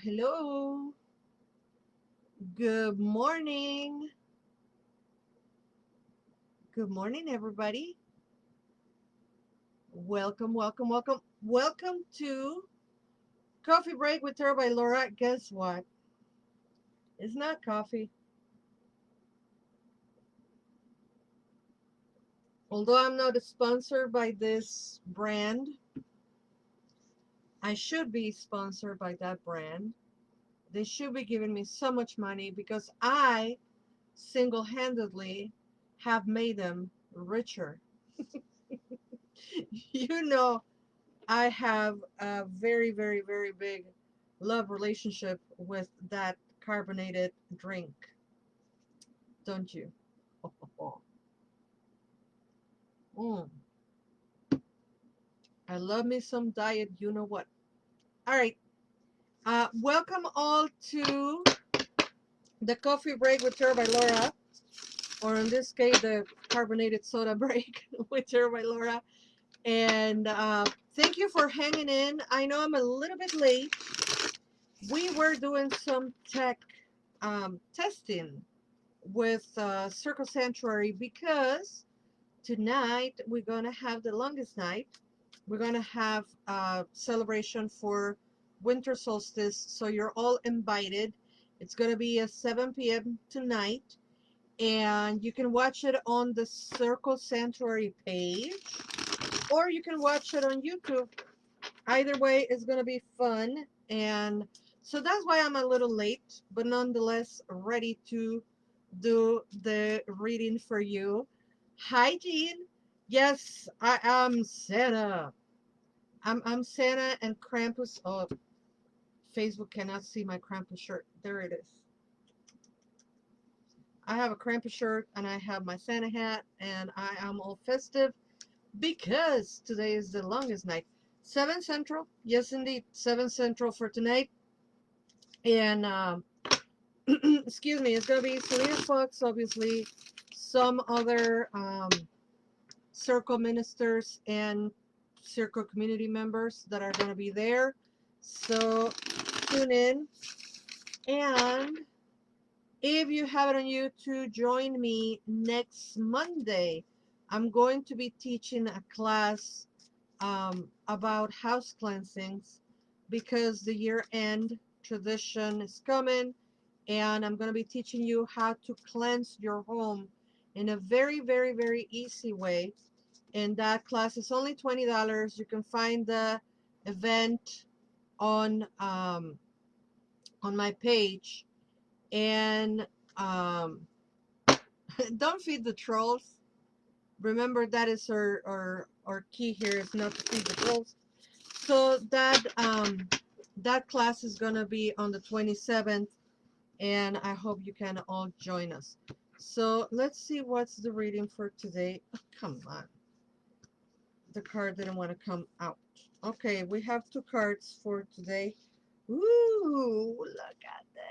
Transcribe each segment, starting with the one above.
Hello. Good morning. Good morning, everybody. Welcome, welcome, welcome. Welcome to Coffee Break with Tara by Laura. Guess what? It's not coffee. Although I'm not sponsored by this brand, I should be sponsored by that brand. They should be giving me so much money because I single handedly have made them richer. You know, I have a very, very, very big love relationship with that carbonated drink, don't you? Mm, I love me some diet, you know what? All right. Welcome all to the coffee break with Tara by Laura, or in this case, the carbonated soda break with Tara by Laura. And thank you for hanging in. I know I'm a little bit late. We were doing some tech testing with Circle Sanctuary because tonight we're going to have the longest night. We're going to have a celebration for winter solstice, so you're all invited. It's going to be at 7 p.m. tonight, and you can watch it on the Circle Sanctuary page, or you can watch it on YouTube. Either way, it's going to be fun, and so that's why I'm a little late, but nonetheless ready to do the reading for you. Hi, Jean. Yes, I am Santa. I'm Santa and Krampus. Oh, Facebook cannot see my Krampus shirt. There it is. I have a Krampus shirt and I have my Santa hat and I am all festive because today is the longest night. 7 Central. Yes, indeed. 7 Central for tonight. And excuse me, it's going to be Selena Fox, obviously, some other Circle ministers and Circle community members that are going to be there. So tune in. And if you have it on YouTube, join me next Monday. I'm going to be teaching a class about house cleansings because the year end tradition is coming, and I'm going to be teaching you how to cleanse your home in a very, very, very easy way. And that class is only $20. You can find the event on on my page. And um, don't feed the trolls. Remember that is our key here is not to feed the trolls. So that class is gonna be on the 27th, and I hope you can all join us. So let's see what's the reading for today. Oh, come on, the card didn't want to come out. Okay, we have two cards for today. Ooh, look at this.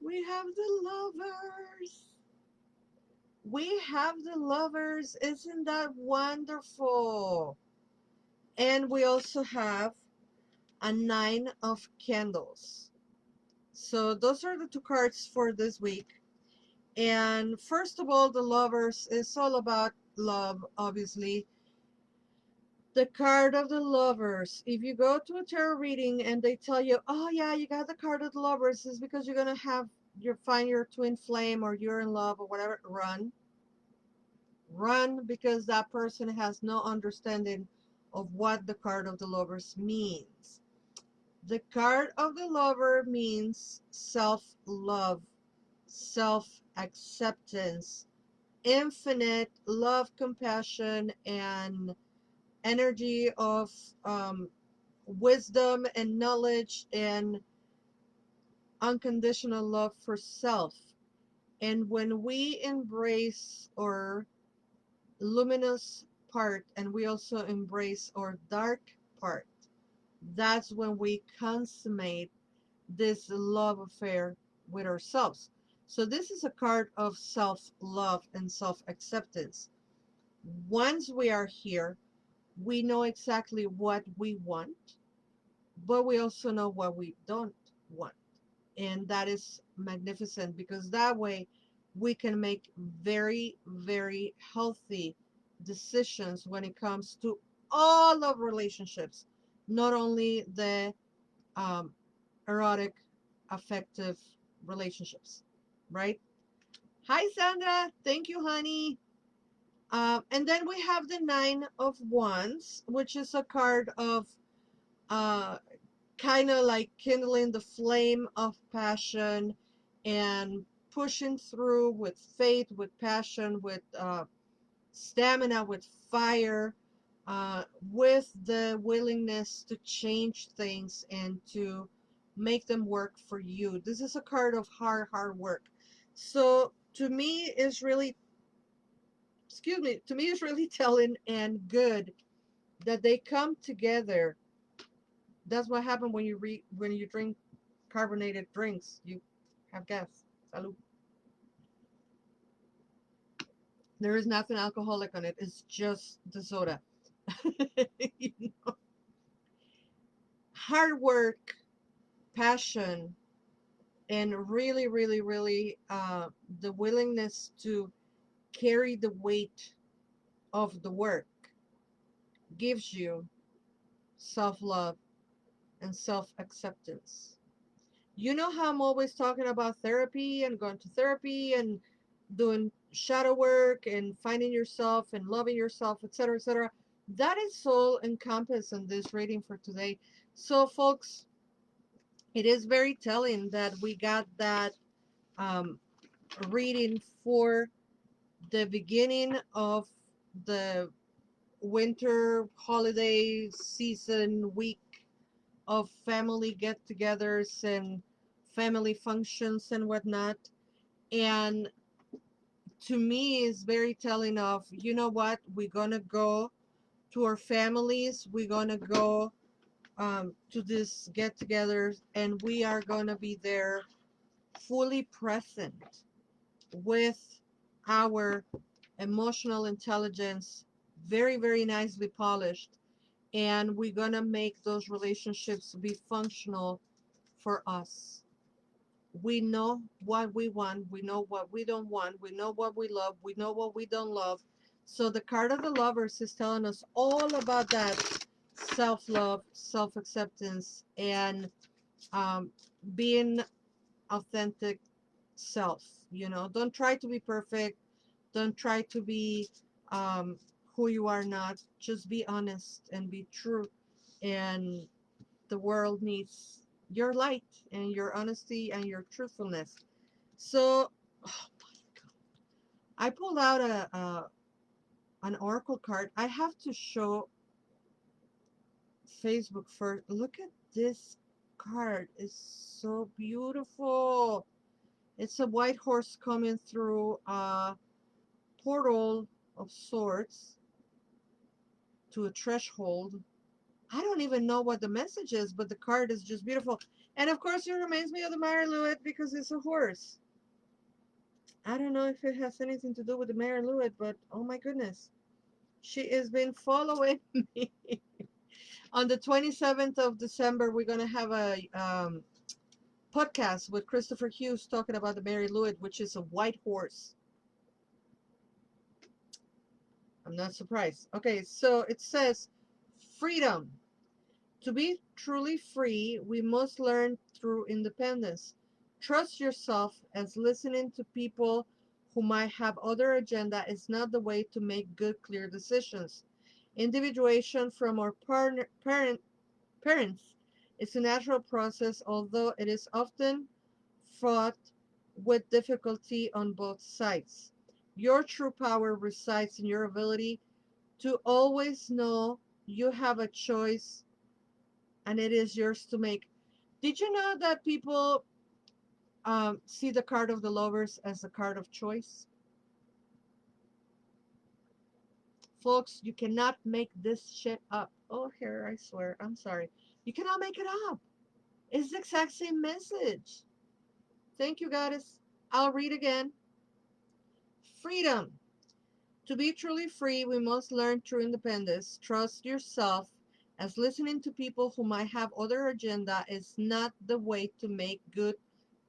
We have the lovers. We have the lovers. Isn't that wonderful? And we also have a 9 of candles. So those are the two cards for this week. And first of all, the lovers is all about love, obviously. The card of the lovers. If you go to a tarot reading and they tell you, oh yeah, you got the card of the lovers, is because you're gonna have find your twin flame or you're in love or whatever. Run because that person has no understanding of what the card of the lovers means. The card of the lover means self-love, self-acceptance, infinite love, compassion, and energy of wisdom and knowledge and unconditional love for self. And when we embrace our luminous part and we also embrace our dark part, that's when we consummate this love affair with ourselves. So this is a card of self-love and self-acceptance. Once we are here, we know exactly what we want. but we also know what we don't want. And that is magnificent because that way we can make very, very healthy decisions when it comes to all of relationships, not only the um, erotic, affective relationships, right? Hi, Sandra. Thank you, honey. And then we have the Nine of Wands, which is a card of uh, kind of like kindling the flame of passion and pushing through with faith, with passion, with stamina, with fire, with the willingness to change things and to make them work for you. This is a card of hard, hard work. So to me, is really, excuse me, to me is really telling and good that they come together. That's what happened when when you drink carbonated drinks. You have gas. Salud. There is nothing alcoholic on it. It's just the soda. You know? Hard work, passion, and really, really, really the willingness to carry the weight of the work gives you self-love and self-acceptance. You know how I'm always talking about therapy and going to therapy and doing shadow work and finding yourself and loving yourself, etc., etc. That is all encompassed in this reading for today. So, folks, it is very telling that we got that um, reading for the beginning of the winter holiday season week of family get-togethers and family functions and whatnot. And to me, is very telling of, you know what, we're gonna go to our families, we're gonna go to this get-togethers, and we are gonna be there fully present with our emotional intelligence, very, very nicely polished, and we're gonna make those relationships be functional for us. We know what we want, we know what we don't want, we know what we love, we know what we don't love. So the card of the lovers is telling us all about that self-love, self-acceptance, and um, being authentic self. You know, don't try to be perfect, don't try to be um, who you are not. Just be honest and be true. And the world needs your light and your honesty and your truthfulness. So, oh my God, I pulled out a an oracle card. I have to show Facebook first. Look at this card. It's so beautiful. It's a white horse coming through a portal of sorts to a threshold. I don't even know what the message is, but the card is just beautiful. And of course, it reminds me of the Mary Louet because it's a horse. I don't know if it has anything to do with the Mary Louet, but oh my goodness. She has been following me. On the 27th of December, we're going to have a podcast with Christopher Hughes talking about the Mary Louet, which is a white horse. I'm not surprised. Okay, so it says freedom. To be truly free, we must learn through independence. Trust yourself, as listening to people who might have other agenda is not the way to make good, clear decisions. Individuation from our parents is a natural process, although it is often fraught with difficulty on both sides. Your true power resides in your ability to always know you have a choice and it is yours to make. Did you know that people see the card of the lovers as a card of choice? Folks, you cannot make this shit up. Oh, here, I swear. I'm sorry. You cannot make it up. It's the exact same message. Thank you, goddess. I'll read again. Freedom. To be truly free, we must learn true independence. Trust yourself, as listening to people who might have other agenda is not the way to make good,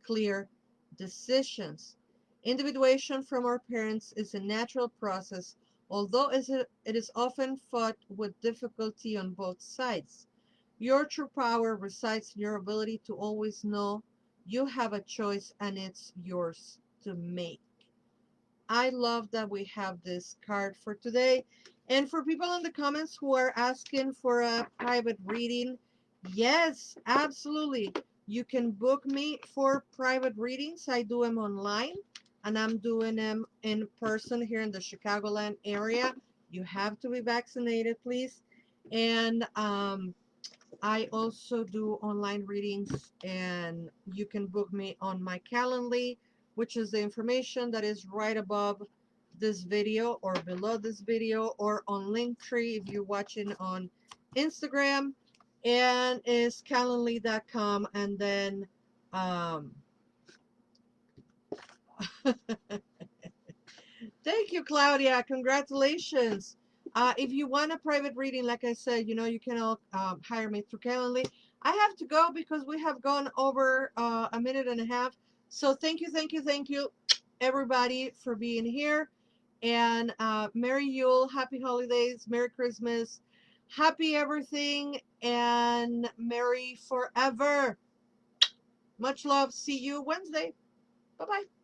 clear decisions. Individuation from our parents is a natural process, although it is often fought with difficulty on both sides. Your true power resides in your ability to always know you have a choice and it's yours to make. I love that we have this card for today. And for people in the comments who are asking for a private reading, yes, absolutely. You can book me for private readings. I do them online and I'm doing them in person here in the Chicagoland area. You have to be vaccinated, please. And I also do online readings, and you can book me on my Calendly, which is the information that is right above this video or below this video, or on Linktree if you're watching on Instagram, and is calendly.com. And then thank you, Claudia. Congratulations. If you want a private reading, like I said, you can all hire me through Calendly. I have to go because we have gone over a minute and a half. So thank you, thank you, thank you, everybody, for being here. And Merry Yule, Happy Holidays, Merry Christmas, Happy everything, and Merry forever. Much love. See you Wednesday. Bye-bye.